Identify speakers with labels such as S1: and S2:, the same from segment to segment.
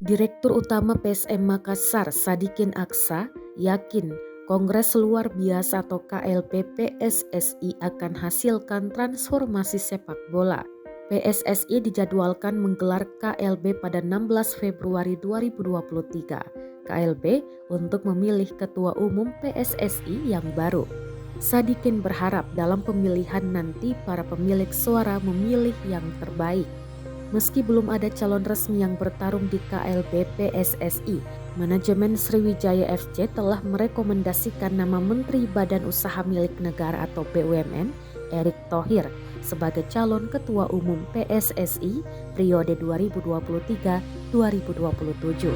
S1: Direktur Utama PSM Makassar, Sadikin Aksa, yakin Kongres Luar Biasa atau KLB PSSI akan hasilkan transformasi sepak bola. PSSI dijadwalkan menggelar KLB pada 16 Februari 2023. KLB untuk memilih Ketua Umum PSSI yang baru. Sadikin berharap dalam pemilihan nanti para pemilik suara memilih yang terbaik. Meski belum ada calon resmi yang bertarung di KLB PSSI, manajemen Sriwijaya FC telah merekomendasikan nama Menteri Badan Usaha Milik Negara atau BUMN, Erick Thohir, sebagai calon Ketua Umum PSSI periode 2023-2027.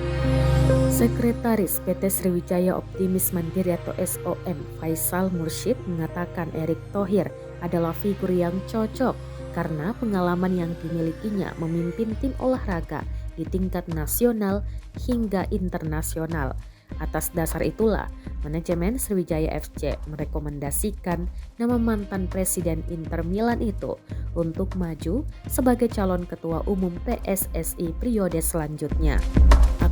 S1: Sekretaris PT Sriwijaya Optimis Mandiri atau SOM, Faisal Mursyid, mengatakan Erick Thohir adalah figur yang cocok karena pengalaman yang dimilikinya memimpin tim olahraga di tingkat nasional hingga internasional. Atas dasar itulah, manajemen Sriwijaya FC merekomendasikan nama mantan Presiden Inter Milan itu untuk maju sebagai calon Ketua Umum PSSI periode selanjutnya.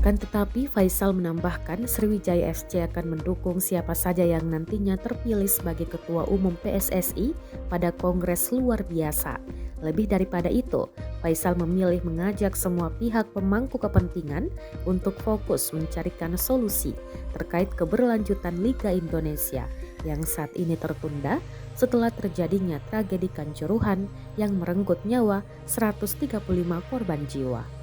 S1: Akan tetapi Faisal menambahkan Sriwijaya FC akan mendukung siapa saja yang nantinya terpilih sebagai Ketua Umum PSSI pada Kongres Luar Biasa. Lebih daripada itu, Faisal memilih mengajak semua pihak pemangku kepentingan untuk fokus mencarikan solusi terkait keberlanjutan Liga Indonesia yang saat ini tertunda setelah terjadinya tragedi Kanjuruhan yang merenggut nyawa 135 korban jiwa.